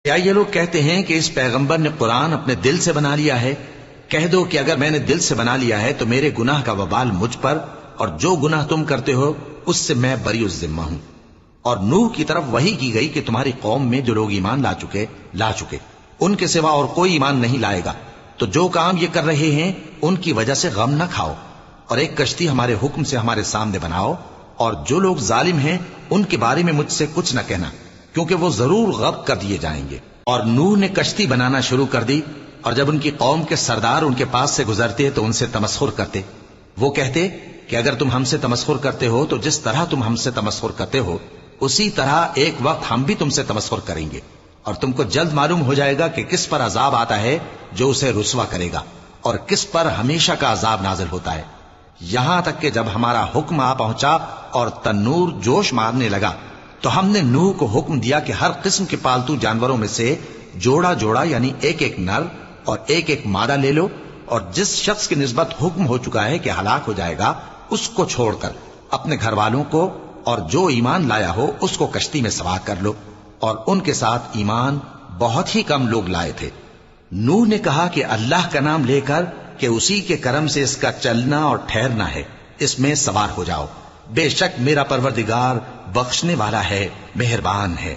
کیا یہ لوگ کہتے ہیں کہ اس پیغمبر نے قرآن اپنے دل سے بنا لیا ہے؟ کہہ دو کہ اگر میں نے دل سے بنا لیا ہے تو میرے گناہ کا وبال مجھ پر، اور جو گناہ تم کرتے ہو اس سے میں بری الذمہ ہوں۔ اور نوح کی طرف وحی کی گئی کہ تمہاری قوم میں جو لوگ ایمان لا چکے ان کے سوا اور کوئی ایمان نہیں لائے گا، تو جو کام یہ کر رہے ہیں ان کی وجہ سے غم نہ کھاؤ، اور ایک کشتی ہمارے حکم سے ہمارے سامنے بناؤ، اور جو لوگ ظالم ہیں ان کے بارے میں مجھ سے کچھ نہ کہنا، کیونکہ وہ ضرور غرق کر دیے جائیں گے۔ اور نوح نے کشتی بنانا شروع کر دی، اور جب ان کی قوم کے سردار ان کے پاس سے گزرتے تو ان سے تمسخر کرتے۔ وہ کہتے کہ اگر تم ہم سے تمسخر کرتے ہو تو جس طرح تم ہم سے تمسخر کرتے ہو اسی طرح ایک وقت ہم بھی تم سے تمسخر کریں گے، اور تم کو جلد معلوم ہو جائے گا کہ کس پر عذاب آتا ہے جو اسے رسوا کرے گا، اور کس پر ہمیشہ کا عذاب نازل ہوتا ہے۔ یہاں تک کہ جب ہمارا حکم آ پہنچا اور تنور جوش مارنے لگا تو ہم نے نوح کو حکم دیا کہ ہر قسم کے پالتو جانوروں میں سے جوڑا جوڑا یعنی ایک ایک نر اور ایک ایک مادہ لے لو، اور جس شخص کی نسبت حکم ہو چکا ہے کہ ہلاک ہو جائے گا اس کو چھوڑ کر اپنے گھر والوں کو اور جو ایمان لایا ہو اس کو کشتی میں سوار کر لو۔ اور ان کے ساتھ ایمان بہت ہی کم لوگ لائے تھے۔ نوح نے کہا کہ اللہ کا نام لے کر کہ اسی کے کرم سے اس کا چلنا اور ٹھہرنا ہے، اس میں سوار ہو جاؤ، بے شک میرا پروردگار بخشنے والا ہے، مہربان ہے۔